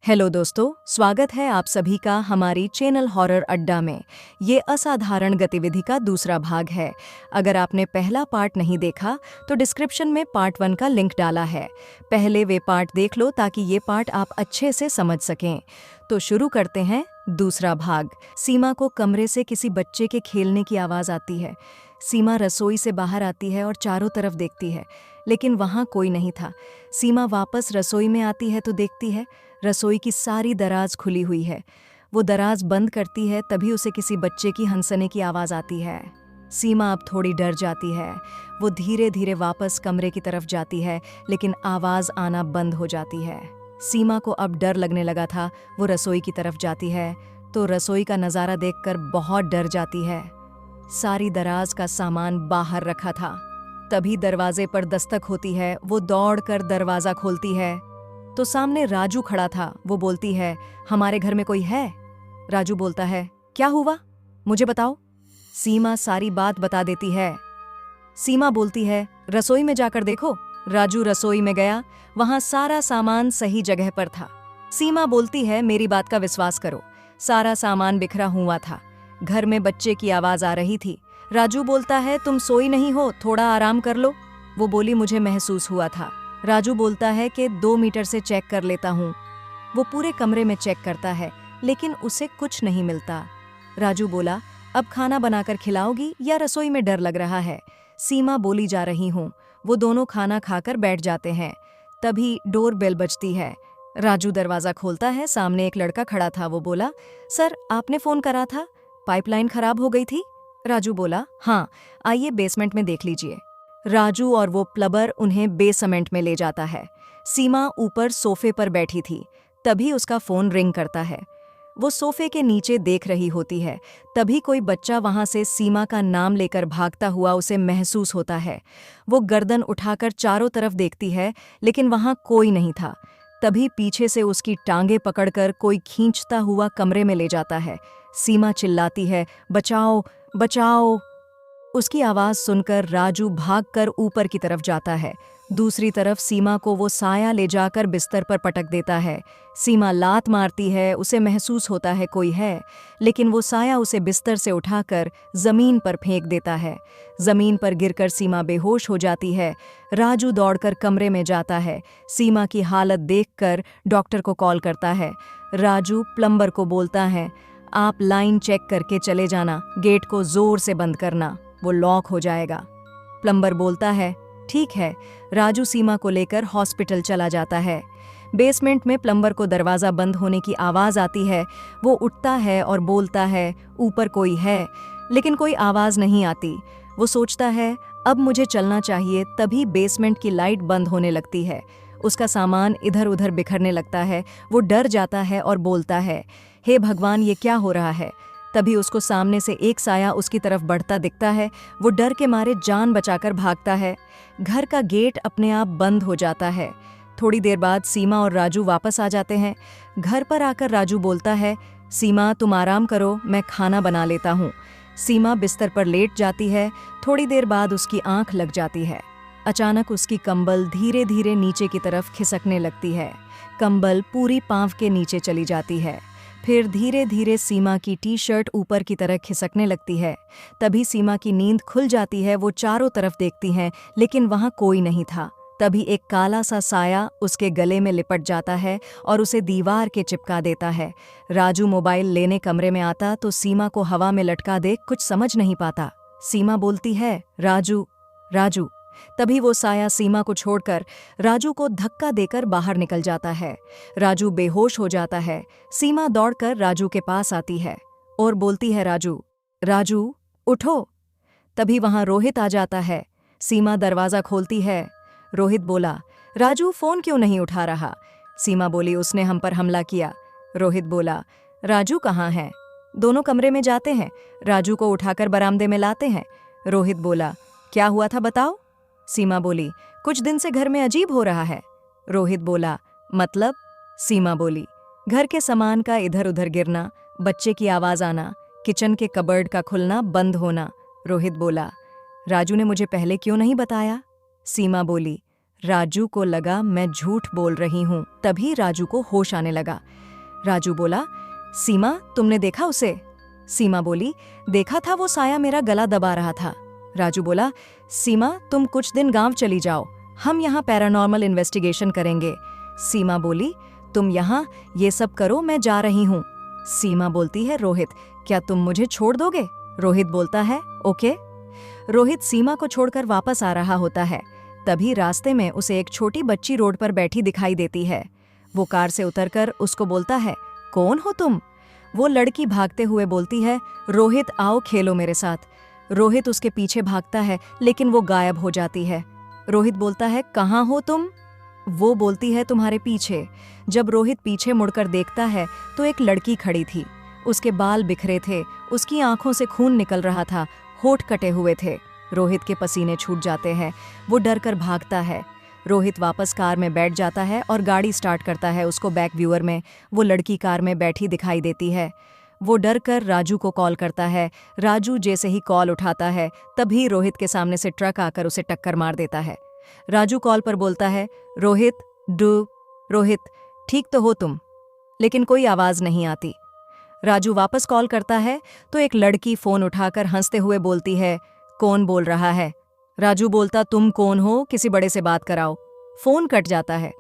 Hello दोस्तों, स्वागत है आप सभी का हमारी चैनल हॉरर अड्डा में। ये असाधारण गतिविधि का दूसरा भाग है। अगर आपने पहला पार्ट नहीं देखा तो डिस्क्रिप्शन में पार्ट 1 का लिंक डाला है। पहले वे पार्ट देख लो ताकि ये पार्ट आप अच्छे से समझ सकें। तो शुरू करते हैं दूसरा भाग। सीमा को कमरे से किसी बच्चे के खेलने की आवाज़ आती है। सीमा रसोई से बाहर आती है और चारों तरफ देखती है, लेकिन वहाँ कोई नहीं था। सीमा वापस रसोई में आती है तो देखती है रसोई की सारी दराज खुली हुई है। वो दराज बंद करती है, तभी उसे किसी बच्चे की हंसने की आवाज़ आती है। सीमा अब थोड़ी डर जाती है। वो धीरे धीरे वापस कमरे की तरफ जाती है, लेकिन आवाज़ आना बंद हो जाती है। सीमा को अब डर लगने लगा था। वो रसोई की तरफ जाती है तो रसोई का नज़ारा देखकर बहुत डर जाती है। सारी दराज का सामान बाहर रखा था। तभी दरवाजे पर दस्तक होती है। वो दौड़कर दरवाज़ा खोलती है तो सामने राजू खड़ा था। वो बोलती है, हमारे घर में कोई है? राजू बोलता है, क्या हुआ, मुझे बताओ। सीमा सारी बात बता देती है। सीमा बोलती है, रसोई में जाकर देखो। राजू रसोई में गया। वहां सारा सामान सही जगह पर था। सीमा बोलती है, मेरी बात का विश्वास करो, सारा सामान बिखरा हुआ था। घर में बच्चे की आवाज आ रही थी। राजू बोलता है, तुम सोई नहीं हो, थोड़ा आराम कर लो। वो बोली, मुझे महसूस हुआ था। राजू बोलता है कि 2 मीटर से चेक कर लेता हूँ। वो पूरे कमरे में चेक करता है, लेकिन उसे कुछ नहीं मिलता। राजू बोला, अब खाना बनाकर खिलाओगी या रसोई में डर लग रहा है? सीमा बोली, जा रही हूँ। वो दोनों खाना खाकर बैठ जाते हैं। तभी डोर बेल बजती है। राजू दरवाज़ा खोलता है। सामने एक लड़का खड़ा था। वो बोला, सर आपने फ़ोन करा था, पाइपलाइन खराब हो गई थी। राजू बोला, हाँ, आइए बेसमेंट में देख लीजिए। राजू और वो प्लबर उन्हें बेसमेंट में ले जाता है। सीमा ऊपर सोफे पर बैठी थी। तभी उसका फ़ोन रिंग करता है। वो सोफे के नीचे देख रही होती है। तभी कोई बच्चा वहां से सीमा का नाम लेकर भागता हुआ उसे महसूस होता है। वो गर्दन उठाकर चारों तरफ देखती है, लेकिन वहां कोई नहीं था। तभी पीछे से उसकी टांगे पकड़कर कोई खींचता हुआ कमरे में ले जाता है। सीमा चिल्लाती है, बचाओ बचाओ। उसकी आवाज़ सुनकर राजू भागकर ऊपर की तरफ जाता है। दूसरी तरफ सीमा को वो साया ले जाकर बिस्तर पर पटक देता है। सीमा लात मारती है। उसे महसूस होता है कोई है, लेकिन वो साया उसे बिस्तर से उठाकर ज़मीन पर फेंक देता है। ज़मीन पर गिरकर सीमा बेहोश हो जाती है। राजू दौड़कर कमरे में जाता है। सीमा की हालत देखकर डॉक्टर को कॉल करता है। राजू प्लम्बर को बोलता है, आप लाइन चेक करके चले जाना, गेट को ज़ोर से बंद करना, वो लॉक हो जाएगा। प्लम्बर बोलता है, ठीक है। राजू सीमा को लेकर हॉस्पिटल चला जाता है। बेसमेंट में प्लम्बर को दरवाज़ा बंद होने की आवाज़ आती है। वो उठता है और बोलता है, ऊपर कोई है, लेकिन कोई आवाज़ नहीं आती। वो सोचता है, अब मुझे चलना चाहिए। तभी बेसमेंट की लाइट बंद होने लगती है। उसका सामान इधर उधर बिखरने लगता है। वो डर जाता है और बोलता है, हे भगवान, ये क्या हो रहा है? तभी उसको सामने से एक साया उसकी तरफ बढ़ता दिखता है। वो डर के मारे जान बचाकर भागता है। घर का गेट अपने आप बंद हो जाता है। थोड़ी देर बाद सीमा और राजू वापस आ जाते हैं। घर पर आकर राजू बोलता है, सीमा तुम आराम करो, मैं खाना बना लेता हूँ। सीमा बिस्तर पर लेट जाती है। थोड़ी देर बाद उसकी आंख लग जाती है। अचानक उसकी कंबल धीरे धीरे नीचे की तरफ खिसकने लगती है। कंबल पूरी पाँव के नीचे चली जाती है। फिर धीरे धीरे सीमा की टी शर्ट ऊपर की तरफ खिसकने लगती है। तभी सीमा की नींद खुल जाती है। वो चारों तरफ देखती है, लेकिन वहाँ कोई नहीं था। तभी एक काला सा साया उसके गले में लिपट जाता है और उसे दीवार के चिपका देता है। राजू मोबाइल लेने कमरे में आता तो सीमा को हवा में लटका देख कुछ समझ नहीं पाता। सीमा बोलती है, राजू राजू। तभी वो साया सीमा को छोड़कर राजू को धक्का देकर बाहर निकल जाता है। राजू बेहोश हो जाता है। सीमा दौड़कर राजू के पास आती है और बोलती है, राजू राजू उठो। तभी वहां रोहित आ जाता है। सीमा दरवाज़ा खोलती है। रोहित बोला, राजू फ़ोन क्यों नहीं उठा रहा? सीमा बोली, उसने हम पर हमला किया। रोहित बोला, राजू कहाँ है? दोनों कमरे में जाते हैं। राजू को उठाकर बरामदे में लाते हैं। रोहित बोला, क्या हुआ था बताओ? सीमा बोली, कुछ दिन से घर में अजीब हो रहा है। रोहित बोला, मतलब? सीमा बोली, घर के सामान का इधर उधर गिरना, बच्चे की आवाज़ आना, किचन के कबर्ड का खुलना बंद होना। रोहित बोला, राजू ने मुझे पहले क्यों नहीं बताया? सीमा बोली, राजू को लगा मैं झूठ बोल रही हूँ। तभी राजू को होश आने लगा। राजू बोला, सीमा, तुमने देखा उसे? सीमा बोली, देखा था, वो साया मेरा गला दबा रहा था। राजू बोला, सीमा, तुम कुछ दिन गांव चली जाओ, हम यहाँ पैरानॉर्मल इन्वेस्टिगेशन करेंगे। सीमा बोली, तुम यहाँ ये सब करो, मैं जा रही हूँ। सीमा बोलती है, रोहित, क्या तुम मुझे छोड़ दोगे? रोहित बोलता है, ओके। रोहित सीमा को छोड़कर वापस आ रहा होता है। तभी रास्ते में उसे एक छोटी बच्ची रोड पर बैठी दिखाई देती है। वो कार से उतरकर उसको बोलता है, कौन हो तुम? वो लड़की भागते हुए बोलती है, रोहित, आओ खेलो मेरे साथ। रोहित उसके पीछे भागता है, लेकिन वो गायब हो जाती है। रोहित बोलता है, कहाँ हो तुम? वो बोलती है, तुम्हारे पीछे। जब रोहित पीछे मुड़कर देखता है तो एक लड़की खड़ी थी। उसके बाल बिखरे थे, उसकी आंखों से खून निकल रहा था, होठ कटे हुए थे। रोहित के पसीने छूट जाते हैं। वो डर कर भागता है। रोहित वापस कार में बैठ जाता है और गाड़ी स्टार्ट करता है। उसको बैक व्यूअर में वो लड़की कार में बैठी दिखाई देती है। वो डर कर राजू को कॉल करता है। राजू जैसे ही कॉल उठाता है, तभी रोहित के सामने से ट्रक आकर उसे टक्कर मार देता है। राजू कॉल पर बोलता है, रोहित, ठीक तो हो तुम? लेकिन कोई आवाज नहीं आती। राजू वापस कॉल करता है तो एक लड़की फोन उठाकर हंसते हुए बोलती है, कौन बोल रहा है? राजू बोलता, तुम कौन हो? किसी बड़े से बात कराओ। फोन कट जाता है।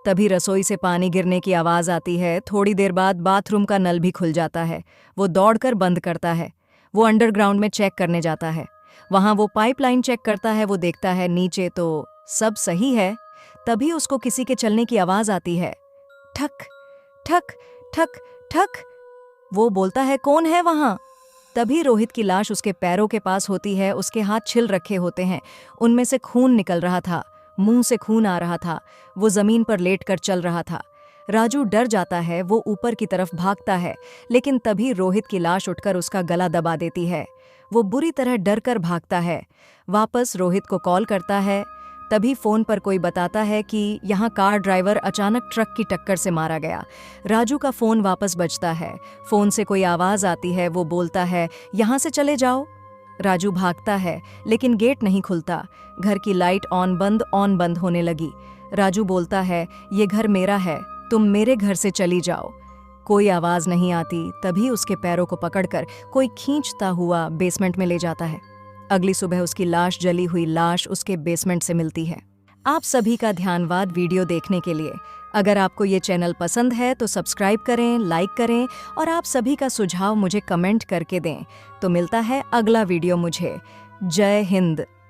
तभी रसोई से पानी गिरने की आवाज आती है। थोड़ी देर बाद बाथरूम का नल भी खुल जाता है। वो दौड़कर बंद करता है। वो अंडरग्राउंड में चेक करने जाता है। वहां वो पाइपलाइन चेक करता है। वो देखता है नीचे तो सब सही है। तभी उसको किसी के चलने की आवाज आती है, ठक ठक ठक ठक। वो बोलता है, कौन है वहां? तभी रोहित की लाश उसके पैरों के पास होती है। उसके हाथ छिल रखे होते हैं, उनमें से खून निकल रहा था, मुंह से खून आ रहा था। वो जमीन पर लेटकर चल रहा था। राजू डर जाता है। वो ऊपर की तरफ भागता है, लेकिन तभी रोहित की लाश उठकर उसका गला दबा देती है। वो बुरी तरह डर कर भागता है। वापस रोहित को कॉल करता है। तभी फोन पर कोई बताता है कि यहाँ कार ड्राइवर अचानक ट्रक की टक्कर से मारा गया। राजू का फोन वापस बजता है। फोन से कोई आवाज आती है। वो बोलता है, यहाँ से चले जाओ। राजू भागता है, लेकिन गेट नहीं खुलता। घर की लाइट ऑन बंद होने लगी। राजू बोलता है, ये घर मेरा है, तुम मेरे घर से चली जाओ। कोई आवाज नहीं आती। तभी उसके पैरों को पकड़कर कोई खींचता हुआ बेसमेंट में ले जाता है। अगली सुबह उसकी लाश, जली हुई लाश, उसके बेसमेंट से मिलती है। आप सभी का धन्यवाद वीडियो देखने के लिए। अगर आपको ये चैनल पसंद है तो सब्सक्राइब करें, लाइक करें और आप सभी का सुझाव मुझे कमेंट करके दें। तो मिलता है अगला वीडियो मुझे। जय हिंद।